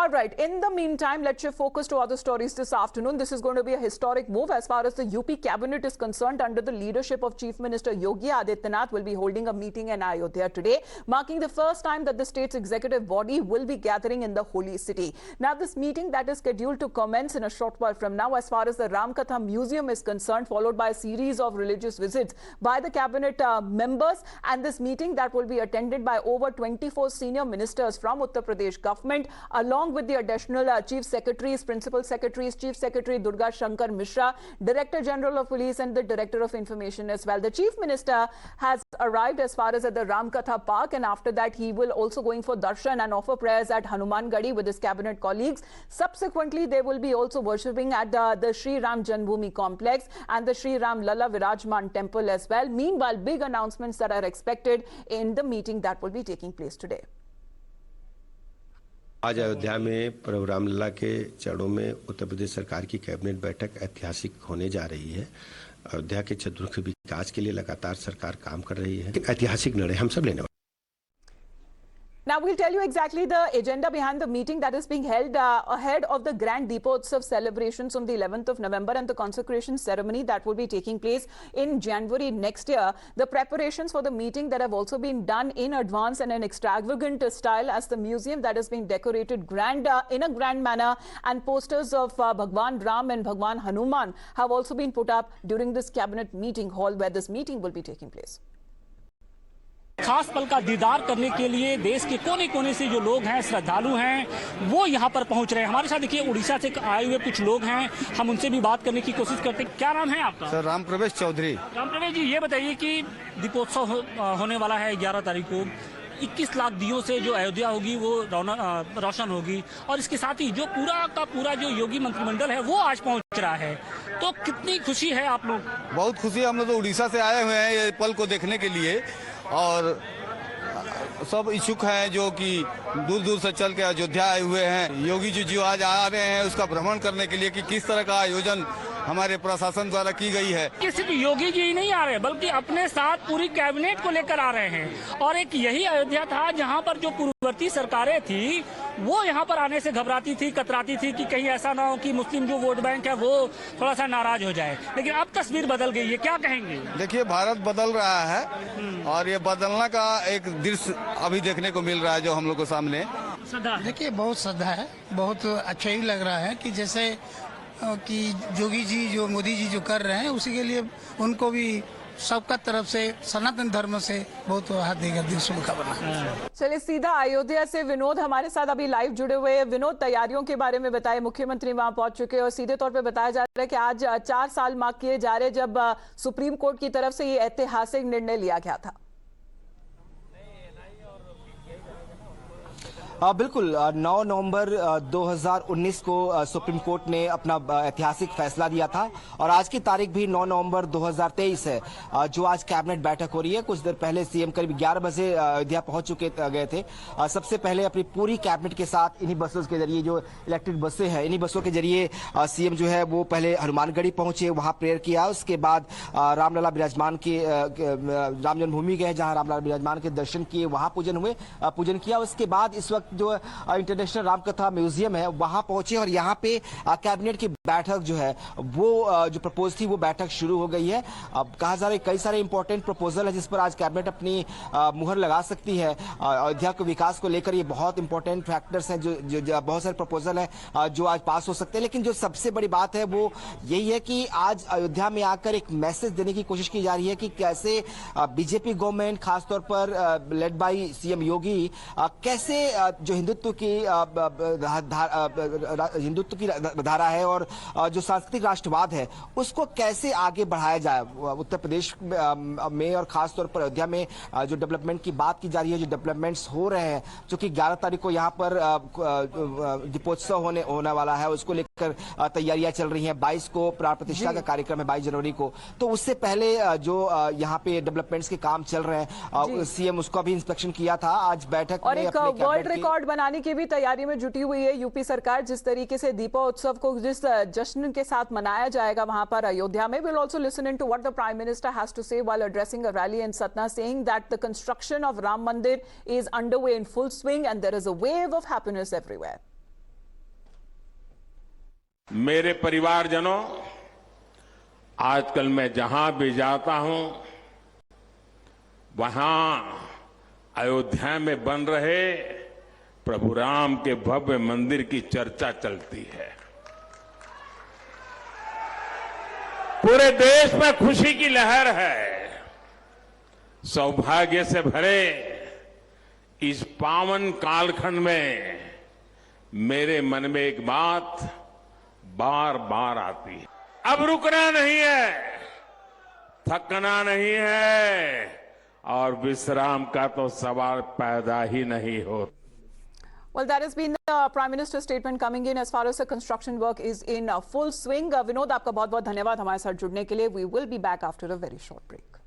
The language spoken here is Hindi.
All right. In the meantime, let's shift focus to other stories this afternoon. This is going to be a historic move as far as the UP cabinet is concerned. Under the leadership of Chief Minister Yogi Adityanath will be holding a meeting in Ayodhya today, marking the first time that the state's executive body will be gathering in the holy city. Now, this meeting that is scheduled to commence in a short while from now as far as the Ramkatha Museum is concerned, followed by a series of religious visits by the cabinet members, and this meeting that will be attended by over 24 senior ministers from Uttar Pradesh government, along with the additional chief secretaries, principal secretaries, Chief Secretary Durga Shankar Mishra, Director General of Police and the Director of Information as well. The Chief Minister has arrived as far as at the Ramkatha Park, and after that he will also going for darshan and offer prayers at Hanuman Gadi with his cabinet colleagues. Subsequently, they will be also worshipping at the Sri Ram Janmabhoomi complex and the Sri Ram Lalla Virajman temple as well. Meanwhile, big announcements that are expected in the meeting that will be taking place today. आज अयोध्या में प्रभु रामलला के चरणों में उत्तर प्रदेश सरकार की कैबिनेट बैठक ऐतिहासिक होने जा रही है। अयोध्या के चतुर्मुखी विकास के लिए लगातार सरकार काम कर रही है। ऐतिहासिक निर्णय हम सब लेने वाले। Now, we'll tell you exactly the agenda behind the meeting that is being held ahead of the Grand Deepotsav celebrations on the 11th of November and the consecration ceremony that will be taking place in January next year. The preparations for the meeting that have also been done in advance and in extravagant style, as the museum that has been decorated in a grand manner, and posters of Bhagwan Ram and Bhagwan Hanuman have also been put up during this cabinet meeting hall where this meeting will be taking place. खास पल का दीदार करने के लिए देश के कोने कोने से जो लोग हैं, श्रद्धालु हैं, वो यहाँ पर पहुँच रहे हैं। हमारे साथ देखिए उड़ीसा से आए हुए कुछ लोग हैं, हम उनसे भी बात करने की कोशिश करते हैं। क्या नाम है आपका? सर राम प्रवेश चौधरी। राम प्रवेश जी, ये बताइए कि दीपोत्सव होने वाला है 11 तारीख को, 21 लाख दियों से जो अयोध्या होगी वो रोशन होगी, और इसके साथ ही जो पूरा का पूरा जो योगी मंत्रिमंडल है वो आज पहुँच रहा है, तो कितनी खुशी है आप लोग? बहुत खुशी है। हम लोग तो उड़ीसा से आए हुए हैं ये पल को देखने के लिए, और सब इच्छुक हैं जो कि दूर दूर से चल के अयोध्या आए हुए हैं। योगी जी जो आज आ रहे हैं उसका भ्रमण करने के लिए कि किस तरह का आयोजन हमारे प्रशासन द्वारा की गई है। कि सिर्फ योगी जी ही नहीं आ रहे बल्कि अपने साथ पूरी कैबिनेट को लेकर आ रहे हैं, और एक यही अयोध्या था जहां पर जो पूर्ववर्ती सरकारें थी वो यहां पर आने से घबराती थी, कतराती थी कि कहीं ऐसा ना हो कि मुस्लिम जो वोट बैंक है वो थोड़ा सा नाराज हो जाए, लेकिन अब तस्वीर बदल गई है। क्या कहेंगे? देखिए, भारत बदल रहा है और ये बदलना का एक दृश्य अभी देखने को मिल रहा है जो हम लोग को सामने। देखिए, बहुत श्रद्धा है, बहुत अच्छा ही लग रहा है कि जैसे कि योगी जी जो मोदी जी जो कर रहे हैं उसी के लिए उनको भी सबका तरफ से सनातन धर्म से बहुत हार्दिक शुभकामनाएं। चलिए सीधा अयोध्या से विनोद हमारे साथ अभी लाइव जुड़े हुए हैं। विनोद, तैयारियों के बारे में बताएं। मुख्यमंत्री वहां पहुंच चुके हैं और सीधे तौर पे बताया जा रहा है कि आज 4 साल मार्क किए जा रहे जब सुप्रीम कोर्ट की तरफ से ये ऐतिहासिक निर्णय लिया गया था। बिल्कुल 9 नवंबर 2019 को सुप्रीम कोर्ट ने अपना ऐतिहासिक फैसला दिया था, और आज की तारीख भी 9 नवंबर 2023 है जो आज कैबिनेट बैठक हो रही है। कुछ देर पहले सीएम करीब 11 बजे अयोध्या पहुंच गए थे। सबसे पहले अपनी पूरी कैबिनेट के साथ इन्हीं बसों के जरिए, जो इलेक्ट्रिक बसें हैं, इन्हीं बसों के जरिए सीएम जो है वो पहले हनुमानगढ़ी पहुंचे, वहां प्रेयर किया। उसके बाद रामलला विराजमान के राम जन्मभूमि गए जहां रामलला विराजमान के दर्शन किए, वहां पूजन किया। उसके बाद इस वक्त जो इंटरनेशनल रामकथा म्यूजियम है वहां पहुंचे, और यहां पे कैबिनेट की बैठक जो है वो जो प्रपोज थी वो बैठक शुरू हो गई है। अब कहा जा रहा है कई सारे इंपॉर्टेंट प्रपोजल है जिस पर आज कैबिनेट अपनी मुहर लगा सकती है। अयोध्या के विकास को लेकर ये बहुत इंपॉर्टेंट फैक्टर्स हैं, जो बहुत सारे प्रपोजल है जो आज पास हो सकते हैं। लेकिन जो सबसे बड़ी बात है वो यही है कि आज अयोध्या में आकर एक मैसेज देने की कोशिश की जा रही है कि कैसे बीजेपी गवर्नमेंट, खासतौर पर लेड बाई सीएम योगी, कैसे जो हिंदुत्व की धारा है और जो सांस्कृतिक राष्ट्रवाद है उसको कैसे आगे बढ़ाया जाए। उत्तर प्रदेश में और खासतौर पर अयोध्या में जो डेवलपमेंट की बात की जा रही है, जो डेवलपमेंट्स हो रहे हैं, जो कि 11 तारीख को यहाँ पर दीपोत्सव होने वाला है, उसको लेकर तैयारियां चल रही हैं। 22 को प्राण प्रतिष्ठा का कार्यक्रम है, 22 जनवरी को। तो उससे पहले जो यहाँ पे डेवलपमेंट्स के काम चल रहे हैं, सीएम उसका भी इंस्पेक्शन किया था आज बैठक में। और एक वर्ल्ड रिकॉर्ड बनाने की भी तैयारी में जुटी हुई है यूपी सरकार। जिस तरीके से दीपोत्सव को जिस जश्न के साथ मनाया जाएगा वहां पर अयोध्या में, we'll also listen into what the Prime Minister has to say while addressing a rally in Satna, saying that the construction of Ram Mandir is underway in full swing and there is a wave of happiness everywhere. मेरे परिवारजनों, आजकल मैं जहां भी जाता हूं, वहां अयोध्या में बन रहे प्रभु राम के भव्य मंदिर की चर्चा चलती है। पूरे देश में खुशी की लहर है। सौभाग्य से भरे इस पावन कालखंड में मेरे मन में एक बात बार बार आती है, अब रुकना नहीं है, थकना नहीं है और विश्राम का तो सवाल पैदा ही नहीं हो। Well, that has been the Prime Minister's statement coming in as far as the construction work is in full swing. Vinod, आपका बहुत बहुत धन्यवाद हमारे साथ जुड़ने के लिए. We will be back after a very short break.